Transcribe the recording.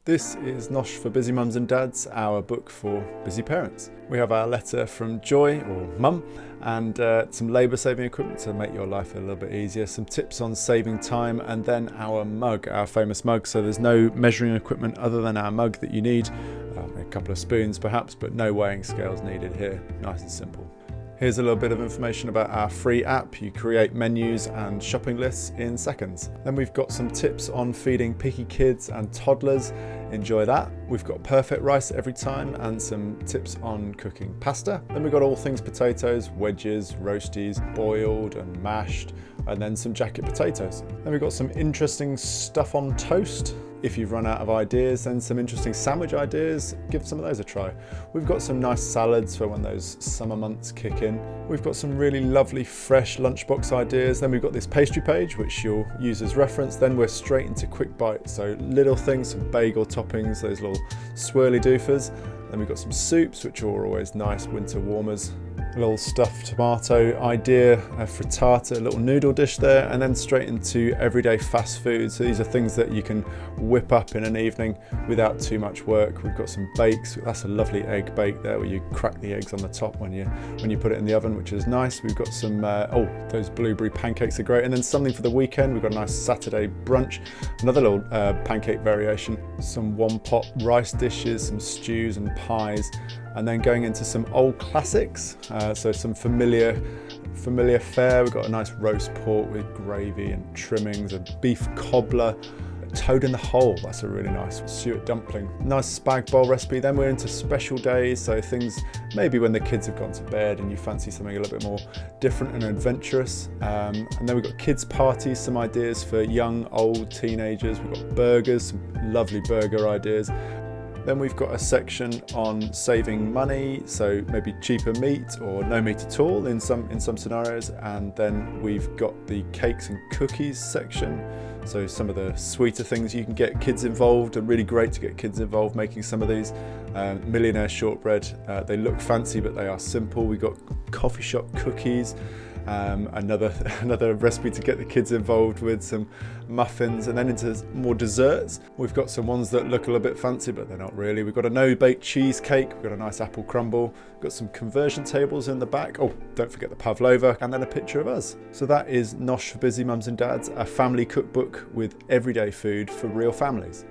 This is Nosh for Busy Mums and Dads, our book for busy parents. We have our letter from Joy, or Mum, and some labour saving equipment to make your life a little bit easier, some tips on saving time, and then our mug, our famous mug. So there's no measuring equipment other than our mug that you need, a couple of spoons perhaps, but no weighing scales needed here, nice and simple. Here's a little bit of information about our free app. You create menus and shopping lists in seconds. Then we've got some tips on feeding picky kids and toddlers. Enjoy that. We've got perfect rice every time and some tips on cooking pasta. Then we've got all things potatoes, wedges, roasties, boiled and mashed, and then some jacket potatoes. Then we've got some interesting stuff on toast. If you've run out of ideas, then some interesting sandwich ideas, give some of those a try. We've got some nice salads for when those summer months kick in. We've got some really lovely fresh lunchbox ideas. Then we've got this pastry page, which you'll use as reference. Then we're straight into quick bites. So little things, some bagel toppings, those little swirly doofers. Then we've got some soups, which are always nice winter warmers. A little stuffed tomato idea, a frittata, a little noodle dish there, and then straight into everyday fast food. So these are things that you can whip up in an evening without too much work. We've got some bakes. That's a lovely egg bake there, where you crack the eggs on the top when you put it in the oven, which is nice. We've got some those blueberry pancakes are great, and then something for the weekend. We've got a nice Saturday brunch, another little pancake variation, some one pot rice dishes, some stews and pies. And then going into some old classics, so some familiar fare. We've got a nice roast pork with gravy and trimmings, a beef cobbler, a toad in the hole, that's a really nice suet dumpling. Nice spag bowl recipe. Then we're into special days, so things maybe when the kids have gone to bed and you fancy something a little bit more different and adventurous. And then we've got kids parties, some ideas for young, old, teenagers. We've got burgers, some lovely burger ideas. Then we've got a section on saving money, so maybe cheaper meat or no meat at all in some scenarios. And then we've got the cakes and cookies section, so some of the sweeter things you can get kids involved, and really great to get kids involved making some of these. Millionaire shortbread, they look fancy but they are simple. We've got coffee shop cookies. Another recipe to get the kids involved with, some muffins, and then into more desserts. We've got some ones that look a little bit fancy but they're not really. We've got a no-bake cheesecake, we've got a nice apple crumble, we've got some conversion tables in the back, don't forget the pavlova, and then a picture of us. So that is Nosh for Busy Mums and Dads, a family cookbook with everyday food for real families.